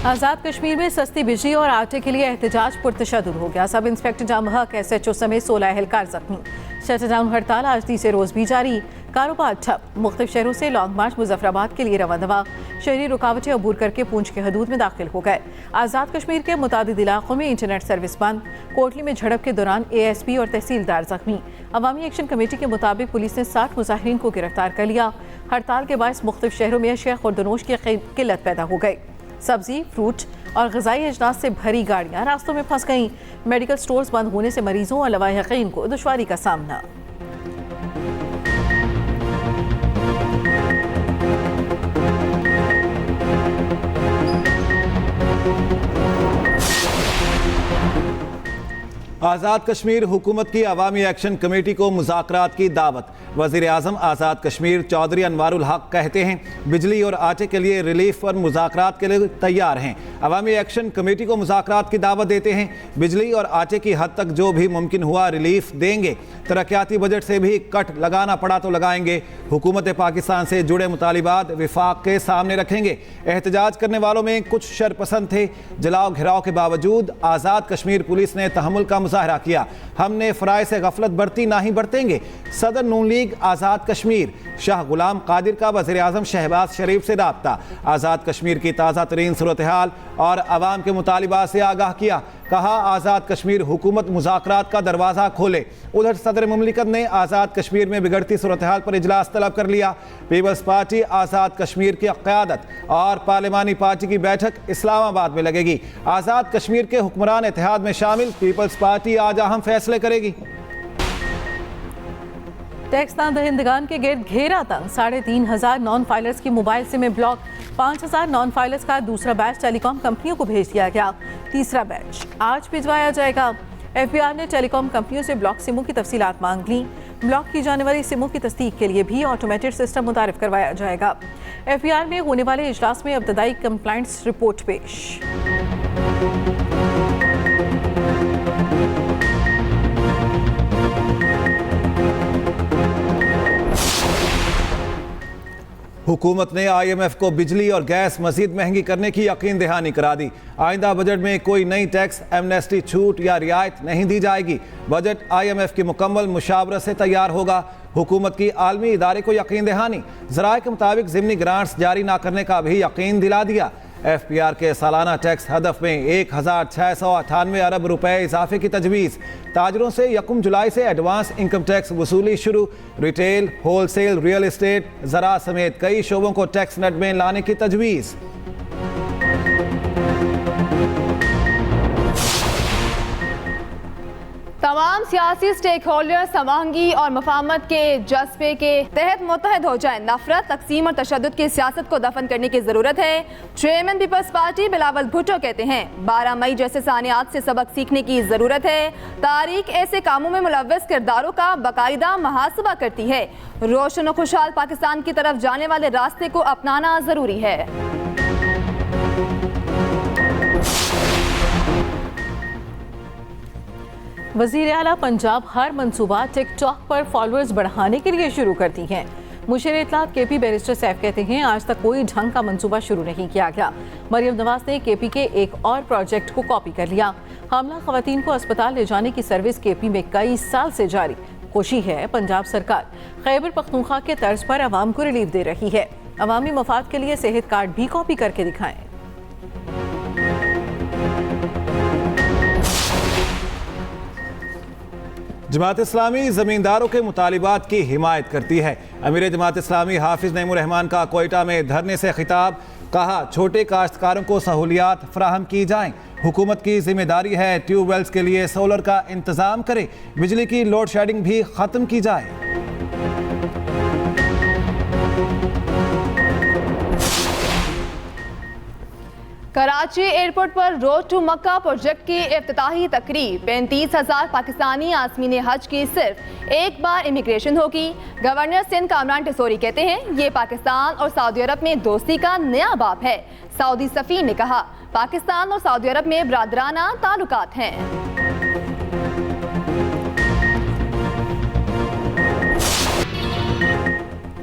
आज़ाद कश्मीर में सस्ती बिजली और आटे के लिए एहतजाज पुरतशद्दुद हो गया। सब इंस्पेक्टर जाम हक, SHO समेत 16 एहलकार जख्मी। शटडाउन हड़ताल आज तीसरे रोज भी जारी, कारोबार ठप। मुख्तलिफ शहरों से लॉन्ग मार्च मुजफ्फराबाद के लिए रवाना। शहरी रुकावटें अबूर करके पूंछ के हदूद में दाखिल हो गए। आज़ाद कश्मीर के मुतादिद इलाकों में इंटरनेट सर्विस बंद। कोटली में झड़प के दौरान ASP और तहसीलदार जख्मी। अवामी एक्शन कमेटी के मुताबिक पुलिस ने 60 मुजाहिरीन को गिरफ्तार कर लिया। हड़ताल के बायस मुख्तलिफ शहरों में अशिया खुर्दनोश की किल्लत पैदा हो गई। सब्जी, फ्रूट और ग़िज़ाई अजनास से भरी गाड़ियाँ रास्तों में फंस गईं। मेडिकल स्टोर्स बंद होने से मरीजों और लवाहिकीन को दुश्वारी का सामना। आज़ाद कश्मीर हुकूमत की अवामी एक्शन कमेटी को मुज़ाकरात की दावत। वज़ीर आज़म आज़ाद कश्मीर चौधरी अनवारुल हक कहते हैं बिजली और आटे के लिए रिलीफ पर मुज़ाकरात के लिए तैयार हैं। अवामी एक्शन कमेटी को मुज़ाकरात की दावत देते हैं। बिजली और आटे की हद तक जो भी मुमकिन हुआ रिलीफ देंगे। तरक्याती बजट से भी कट लगाना पड़ा तो लगाएंगे। हुकूमत पाकिस्तान से जुड़े मुतालिबात विफाक के सामने रखेंगे। एहतजाज करने वालों में कुछ शरपसंद थे। जलाओ घिराव के बावजूद आज़ाद कश्मीर पुलिस ने तहम्मुल का मुजाहरा किया। हमने फ़राइज़ से गफलत बरती ना ही बरतेंगे। सदर नून लीग आज़ाद कश्मीर शाह गुलाम कादिर का वज़ीर आज़म शहबाज शरीफ से राब्ता। आज़ाद कश्मीर की ताज़ा तरीन सूरत हाल और अवाम के मुतालिबात से आगाह किया। कहा आज़ाद कश्मीर हुकूमत मुज़ाकरात का दरवाज़ा खोले। उधर सदर मुमलिकत ने आज़ाद कश्मीर में बिगड़ती सूरत हाल पर इजलास तलब कर लिया। पीपल्स पार्टी आज़ाद कश्मीर की क़यादत और पार्लिमानी पार्टी की बैठक इस्लामाबाद में लगेगी। आज़ाद कश्मीर के हुक्मरान इत्तेहाद में शामिल पीपल्स पार्टी आज अहम फैसले करेगी। टैक्स ना दहिंदगान के गिर्द घेरा तंग। 3500 नॉन फाइलर्स की मोबाइल सिम में ब्लॉक। 5000 नॉन फाइलर्स का दूसरा बैच टेलीकॉम कंपनियों को भेज दिया गया। तीसरा बैच आज भिजवाया जाएगा। FBI ने टेलीकॉम कंपनियों से ब्लॉक सिमों की तफसीलात मांग ली। ब्लॉक की जाने वाली सिमों की तस्दीक के लिए भी ऑटोमेटेड सिस्टम मुतारिफ करवाया जाएगा। FBI में होने वाले इजलास में इब्तदाई कंप्लाइंस रिपोर्ट पेश। हुकूमत ने IMF को बिजली और गैस मजीद महंगी करने की यकीन दहानी करा दी। आइंदा बजट में कोई नई टैक्स एमनेस्टी छूट या रियायत नहीं दी जाएगी। बजट IMF की मुकम्मल मुशावरत से तैयार होगा। हुकूमत की आलमी इदारे को यकीन दहानी। ज़राए के मुताबिक ज़िमनी ग्रांट्स जारी ना करने का भी यकीन दिला दिया। FPR के सालाना टैक्स हदफ में 1698 अरब रुपए इजाफे की तजवीज़। ताजरों से 1 जुलाई से एडवांस इनकम टैक्स वसूली शुरू। रिटेल, होलसेल, रियल एस्टेट, ज़रा समेत कई शोबों को टैक्स नेट में लाने की तजवीज़। तमाम सियासी स्टेक होल्डर्स समांगी और मफाहमत के जज्बे के तहत मुत्तहद हो जाएं। नफरत, तकसीम और तशद्दुद की सियासत को दफन करने की ज़रूरत है। चेयरमैन पीपल्स पार्टी बिलावल भुट्टो कहते हैं 12 मई जैसे सानियात से सबक सीखने की ज़रूरत है। तारीख ऐसे कामों में मुलव्वस किरदारों का बाकायदा मुहासबा करती है। रोशन और खुशहाल पाकिस्तान की तरफ जाने वाले रास्ते को अपनाना ज़रूरी है। वज़ीर आला पंजाब हर मंसूबा टिकटॉक पर फॉलोअर्स बढ़ाने के लिए शुरू करती हैं। मुशीर इत्तलात KP बैरिस्टर सैफ कहते हैं आज तक कोई ढंग का मंसूबा शुरू नहीं किया गया। मरियम नवाज ने KP के एक और प्रोजेक्ट को कॉपी कर लिया। हामला खवातीन को अस्पताल ले जाने की सर्विस KP में कई साल से जारी। खुशी है पंजाब सरकार खैबर पख्तूनख्वा के तर्ज पर आवाम को रिलीफ दे रही है। अवामी मफाद के लिए सेहत कार्ड भी कॉपी करके दिखाएं। जमात इस्लामी ज़मींदारों के मुतालिबात की हिमायत करती है। अमीर जमात इस्लामी हाफिज़ नईमुर रहमान का कोयटा में धरने से खिताब। कहा छोटे काश्तकारों को सहूलियात फराहम की जाएं। हुकूमत की जिम्मेदारी है ट्यूबवेल्स के लिए सोलर का इंतज़ाम करे। बिजली की लोड शेडिंग भी ख़त्म की जाए। कराची एयरपोर्ट पर रोड टू मक्का प्रोजेक्ट की इफ्तिताही तकरीब। 35,000 पाकिस्तानी आज़मीन हज की सिर्फ एक बार इमिग्रेशन होगी। गवर्नर सिंध कामरान टिसोरी कहते हैं ये पाकिस्तान और सऊदी अरब में दोस्ती का नया बाब है। सऊदी सफ़ीर ने कहा पाकिस्तान और सऊदी अरब में बरादराना ताल्लुकात हैं।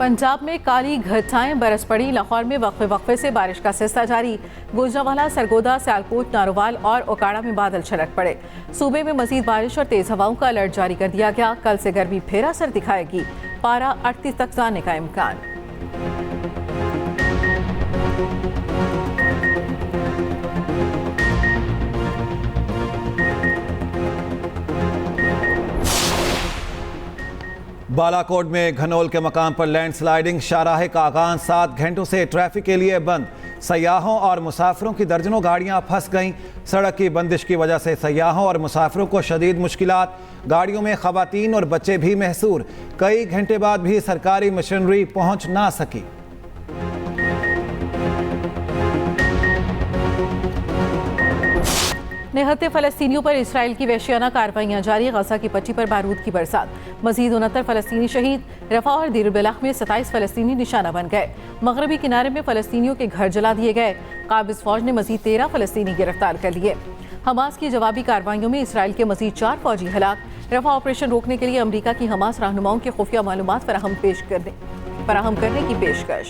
पंजाब में काली घटाएं बरस पड़ी। लाहौर में वक्फे से बारिश का सिलसिला जारी। गुजरांवाला, सरगोदा, सियालकोट, नारोवाल और ओकाड़ा में बादल छलक पड़े। सूबे में मजीद बारिश और तेज हवाओं का अलर्ट जारी कर दिया गया। कल से गर्मी फिर असर दिखाएगी। पारा 38 तक जाने का इम्कान। बालाकोट में घनौल के मकाम पर लैंडस्लाइडिंग। शाहराह कागान 7 घंटों से ट्रैफिक के लिए बंद। सयाहों और मुसाफिरों की दर्जनों गाड़ियां फंस गईं। सड़क की बंदिश की वजह से सयाहों और मुसाफिरों को शदीद मुश्किलात। गाड़ियों में खवातीन और बच्चे भी महसूर। कई घंटे बाद भी सरकारी मशीनरी पहुंच ना सकी। निहत्ते फ़लस्तीनियों पर इसराइल की वहशियाना कार्रवाइयाँ जारी। गजा की पट्टी पर बारूद की बरसात। मजीद 69 फ़लस्तीनी शहीद। रफा और दीर बलाह में 27 फ़लस्तीनी निशाना बन गए। मगरबी किनारे में फ़लस्तीनियों के घर जला दिए गए। काबिज़ फ़ौज ने मजीद 13 फ़लस्तीनी गिरफ्तार कर लिए। हमास की जवाबी कार्रवाइयों में इसराइल के मजीद 4 फौजी हलाक। रफा ऑपरेशन रोकने के लिए अमरीका की हमास रहनुमाओं के खुफिया मालूमात फराहम करने की पेशकश।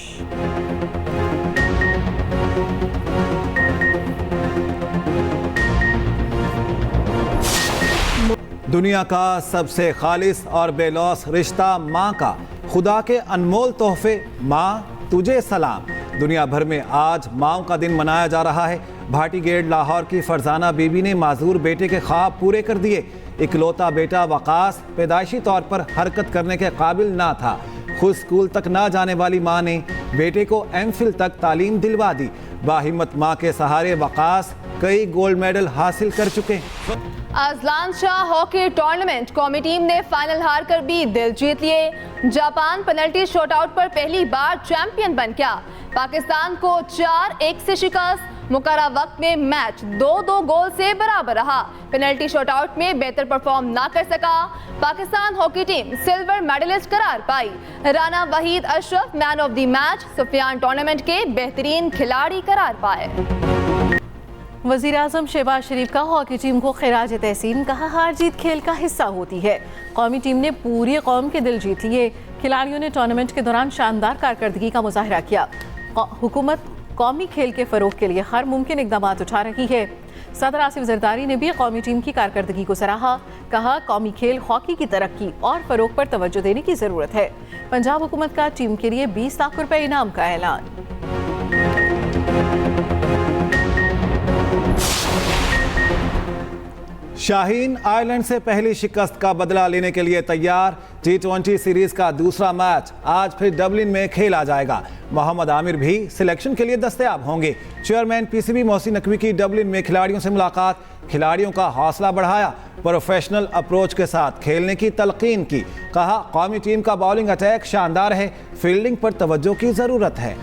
दुनिया का सबसे खालिस और बेलौस रिश्ता माँ का। खुदा के अनमोल तोहफे माँ तुझे सलाम। दुनिया भर में आज माँओं का दिन मनाया जा रहा है। भाटी गेट लाहौर की फरजाना बीबी ने माजूर बेटे के ख्वाब पूरे कर दिए। इकलौता बेटा वकास पैदाइशी तौर पर हरकत करने के काबिल ना था। खुद स्कूल तक ना जाने वाली माँ ने बेटे को एमफिल तक तालीम दिलवा दी। बाहिम्मत माँ के सहारे वकास कई गोल्ड मेडल हासिल कर चुके। अजलान शाह हॉकी टूर्नामेंट कौमी टीम ने फाइनल हार कर भी दिल जीत लिए। जापान पेनल्टी शॉटआउट पर पहली बार चैंपियन बन गया। पाकिस्तान को 4-1 से शिकस्त। मुकर्रर वक्त में मैच 2-2 गोल से बराबर रहा। पेनल्टी शॉटआउट में बेहतर परफॉर्म ना कर सका Pakistan hockey team silver medalist करार पाई। Rana Waheed Ashraf man of the match, Sufiyan tournament के बेहतरीन खिलाड़ी करार पाए। वज़ीर आज़म शहबाज शरीफ का हॉकी टीम को खिराज तहसीन। कहा, हार जीत खेल का हिस्सा होती है। कौमी टीम ने पूरी कौम के दिल जीत लिए। खिलाड़ियों ने टूर्नामेंट के दौरान शानदार कारकर्दगी का मुजाहरा किया। हुकूमत कौमी खेल के फ़रोग के लिए हर मुमकिन इक़दाम उठा रही है। सदर आसिफ जरदारी ने भी कौमी टीम की कारकर्दगी को सराहा। कहा, कौमी खेल हॉकी की तरक्की और फ़रोग पर तवज्जो देने की ज़रूरत है। पंजाब हुकूमत का टीम के लिए 20 लाख रुपए इनाम का ऐलान। शाहीन आयरलैंड से पहली शिकस्त का बदला लेने के लिए तैयार। T20 सीरीज का दूसरा मैच आज फिर डबलिन में खेला जाएगा। मोहम्मद आमिर भी सिलेक्शन के लिए दस्तयाब होंगे। चेयरमैन PCB मोहसिन नकवी की डबलिन में खिलाड़ियों से मुलाकात। खिलाड़ियों का हौसला बढ़ाया। प्रोफेशनल अप्रोच के साथ खेलने की तलकीन की। कहा, कौमी टीम का बॉलिंग अटैक शानदार है। फील्डिंग पर तवज्जो की ज़रूरत है।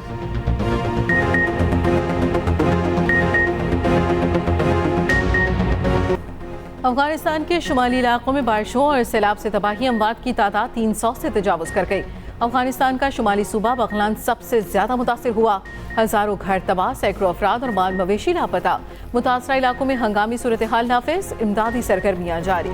अफगानिस्तान के शुमाली इलाकों में बारिशों और सैलाब से तबाही अमवात की तादाद 300 से तजावुज़ कर गई। अफगानिस्तान का शुमाली सूबा बगलान सबसे ज़्यादा मुतासिर हुआ। हज़ारों घर तबाह, सैकड़ों अफराद और माल मवेशी लापता। मुतासरा इलाकों में हंगामी सूरत हाल नाफिज, इमदादी सरगर्मियाँ जारी।